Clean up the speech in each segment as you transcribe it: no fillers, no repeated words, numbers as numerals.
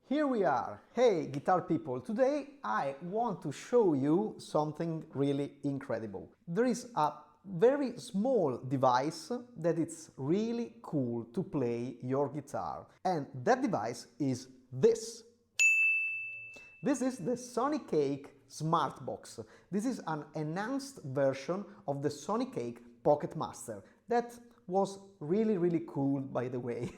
Here we are. Hey guitar people, today I want to show you something really incredible. There is a very small device that it's really cool to play your guitar, and that device is this. This is the Sonicake Smart Box. This is an enhanced version of the Sonicake Pocket Master that was really cool, by the way.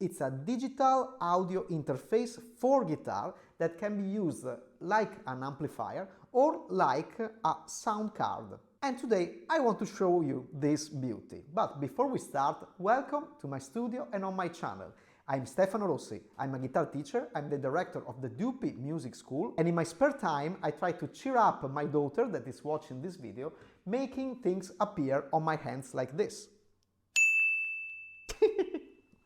It's a digital audio interface for guitar that can be used like an amplifier or like a sound card. And today I want to show you this beauty. But before we start, welcome to my studio and on my channel. I'm Stefano Rossi, I'm a guitar teacher, I'm the director of the Dupi Music School, and in my spare time I try to cheer up my daughter that is watching this video, making things appear on my hands like this.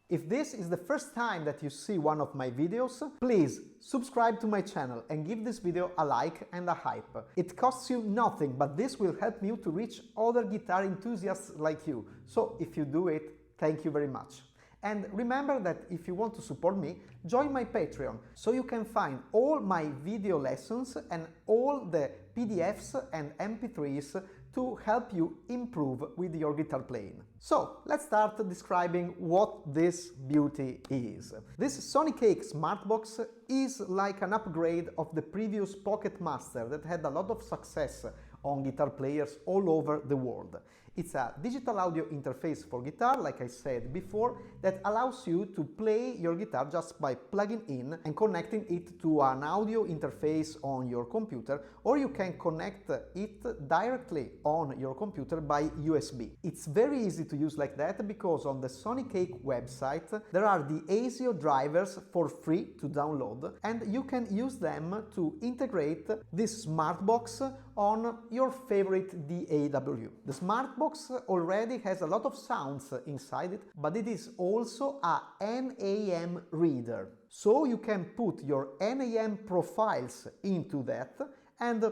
If this is the first time that you see one of my videos, please subscribe to my channel and give this video a like and a hype. It costs you nothing, but this will help me to reach other guitar enthusiasts like you. So if you do it, thank you very much. And remember that if you want to support me, join my Patreon, so you can find all my video lessons and all the PDFs and MP3s to help you improve with your guitar playing. So let's start describing what this beauty is. This Sonicake Smartbox is like an upgrade of the previous Pocket Master that had a lot of success on guitar players all over the world. It's a digital audio interface for guitar, like I said before, that allows you to play your guitar just by plugging in and connecting it to an audio interface on your computer, or you can connect it directly on your computer by USB. It's very easy to use like that because on the Sonicake website there are the ASIO drivers for free to download, and you can use them to integrate this Smartbox on your favorite DAW. The Smartbox already has a lot of sounds inside it, but it is also a NAM reader. So you can put your NAM profiles into that and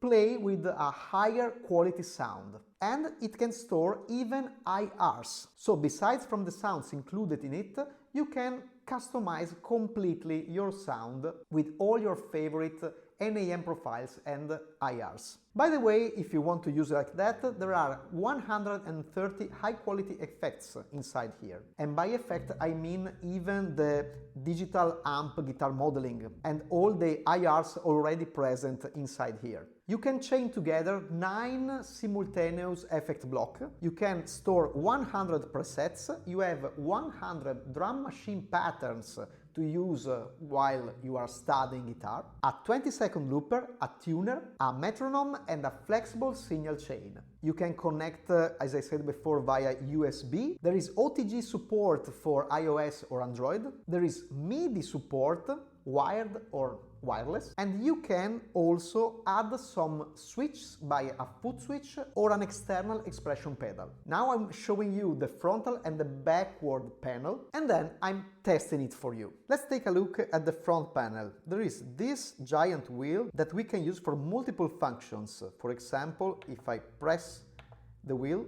play with a higher quality sound. And it can store even IRs. So besides from the sounds included in it, you can customize completely your sound with all your favorite NAM profiles and IRs. By the way, if you want to use it like that, there are 130 high-quality effects inside here. And by effect, I mean even the digital amp guitar modeling and all the IRs already present inside here. You can chain together 9 simultaneous effect blocks. You can store 100 presets. You have 100 drum machine patterns to use while you are studying guitar, a 20-second looper, a tuner, a metronome, and a flexible signal chain. You can connect, as I said before, via USB. There is OTG support for iOS or Android. There is MIDI support, wired or wireless, and you can also add some switches by a foot switch or an external expression pedal. Now I'm showing you the frontal and the backward panel, and then I'm testing it for you. Let's take a look at the front panel. There is this giant wheel that we can use for multiple functions. For example, if I press the wheel,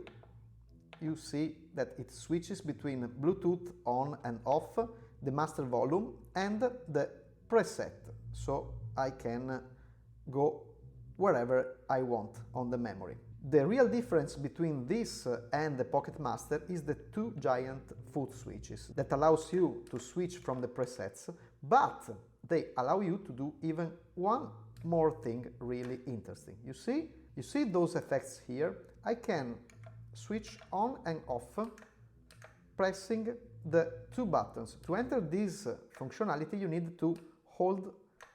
you see that it switches between Bluetooth on and off, the master volume, and the preset, so I can go wherever I want on the memory. The real difference between this and the Pocket Master is the two giant foot switches that allows you to switch from the presets, but they allow you to do even one more thing really interesting. You see those effects here? I can switch on and off pressing the two buttons. To enter this functionality, you need to hold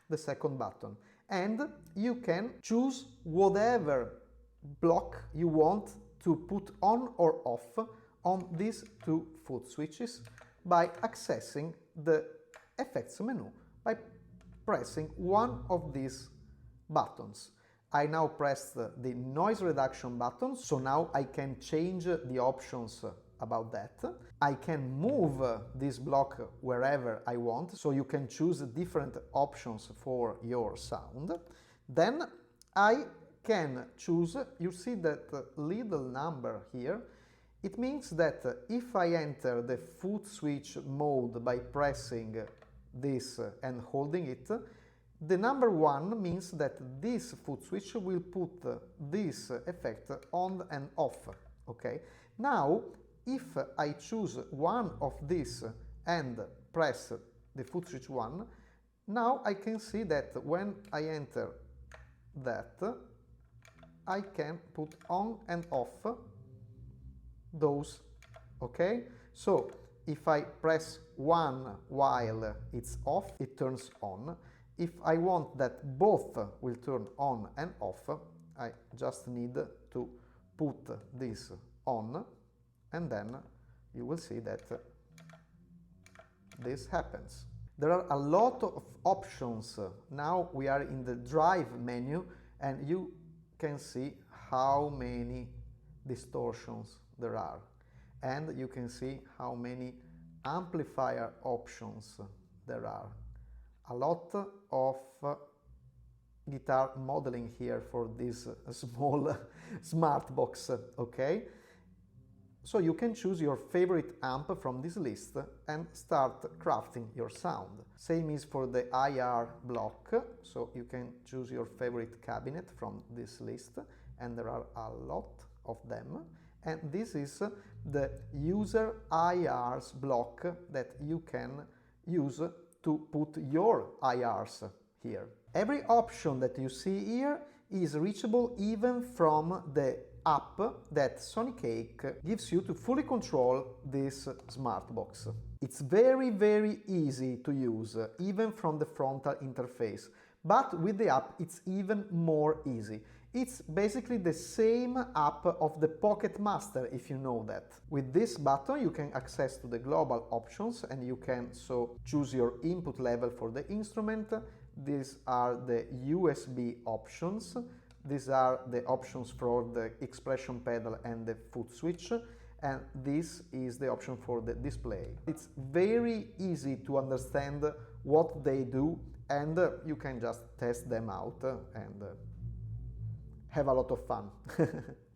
the second button, and you can choose whatever block you want to put on or off on these two foot switches by accessing the effects menu by pressing one of these buttons. I now pressed the noise reduction button, so now I can change the options about that. I can move this block wherever I want, so you can choose different options for your sound. Then I can choose, you see that little number here, it means that if I enter the foot switch mode by pressing this and holding it, the number 1 means that this foot switch will put this effect on and off. Okay? Now, if I choose one of these and press the foot switch 1, now I can see that when I enter that, I can put on and off those. Okay? So, if I press 1 while it's off, it turns on. If I want that both will turn on and off, I just need to put this on, and then you will see that this happens. There are a lot of options. Now we are in the drive menu, and you can see how many distortions there are, and you can see how many amplifier options there are. A lot of guitar modeling here for this small smart box, okay? So you can choose your favorite amp from this list and start crafting your sound. Same is for the IR block, so you can choose your favorite cabinet from this list, and there are a lot of them. And this is the user IRs block that you can use to put your IRs here. Every option that you see here is reachable even from the app that Sonicake gives you to fully control this smart box. It's very easy to use, even from the frontal interface, but with the app it's even more easy. It's basically the same app of the Pocket Master, if you know that. With this button you can access to the global options, and you can so choose your input level for the instrument. These are the USB options. These are the options for the expression pedal and the foot switch, and this is the option for the display. It's very easy to understand what they do, and you can just test them out and have a lot of fun.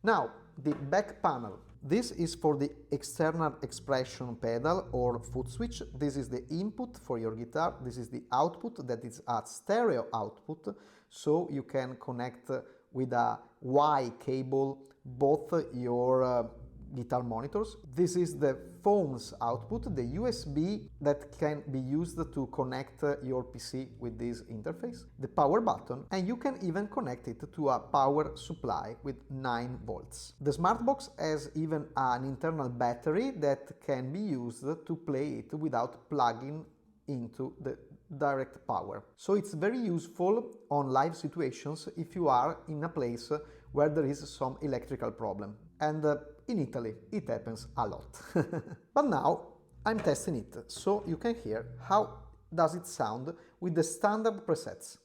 Now, the back panel. This is for the external expression pedal or foot switch. This is the input for your guitar. This is the output, that is a stereo output, so you can connect with a Y cable both your guitar monitors. This is the phone's output, the USB that can be used to connect your PC with this interface, the power button, and you can even connect it to a power supply with 9 volts. The Smartbox has even an internal battery that can be used to play it without plugging into the direct power. So it's very useful on live situations if you are in a place where there is some electrical problem. And in Italy it happens a lot. But now I'm testing it, so you can hear how does it sound with the standard presets.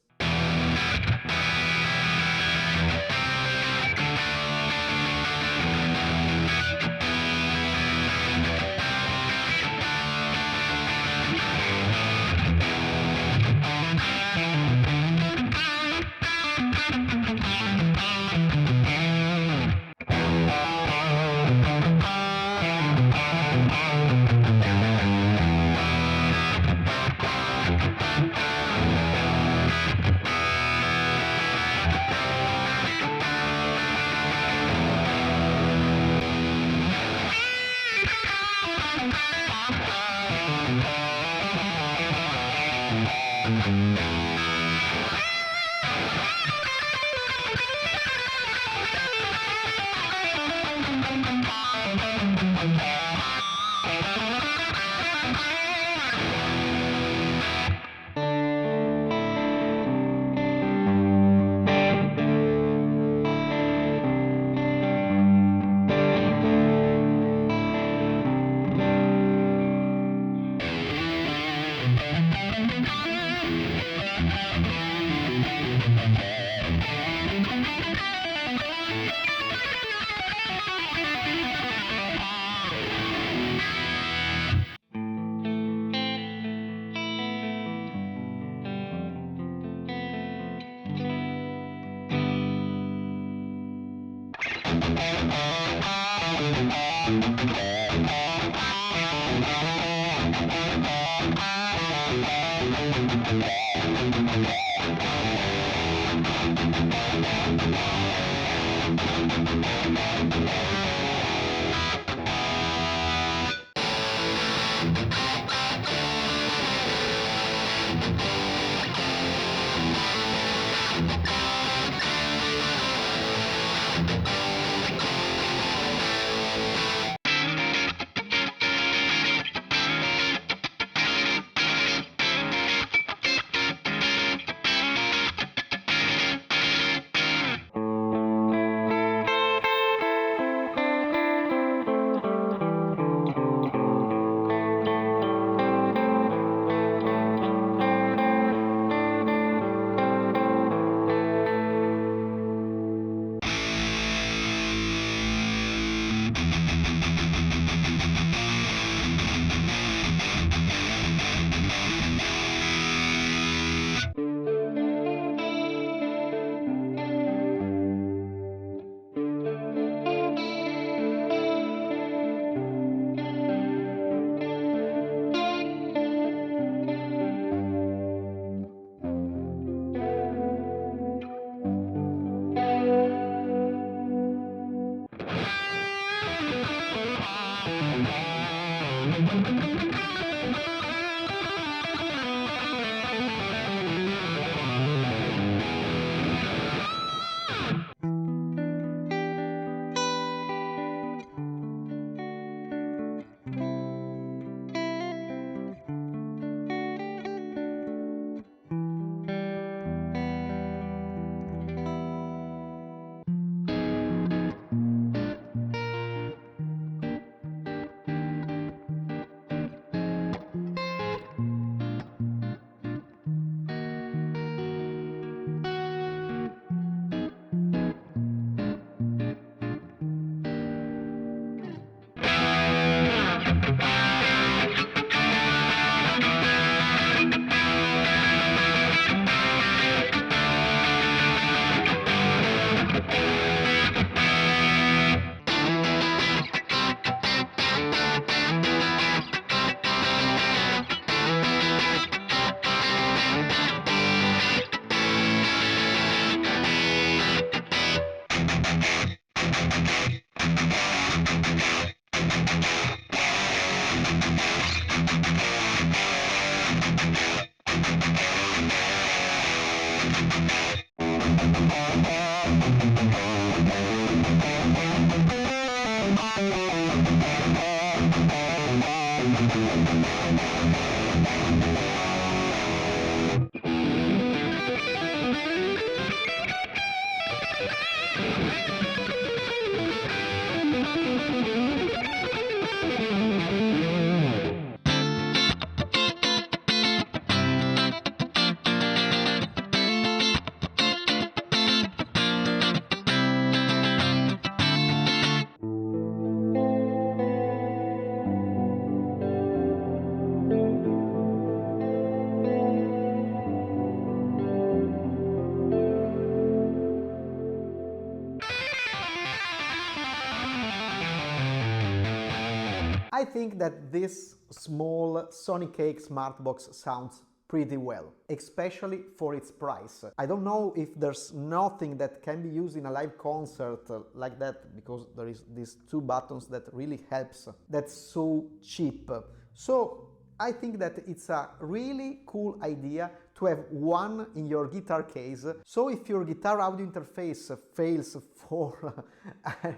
I think that this small Sonicake Smartbox sounds pretty well, especially for its price. I don't know if there's nothing that can be used in a live concert like that, because there is these two buttons that really helps. That's so cheap. So I think that it's a really cool idea to have one in your guitar case, so if your guitar audio interface fails for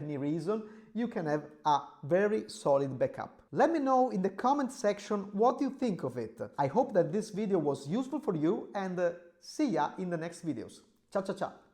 any reason, you can have a very solid backup. Let me know in the comment section what you think of it. I hope that this video was useful for you, and see ya in the next videos. Ciao ciao ciao!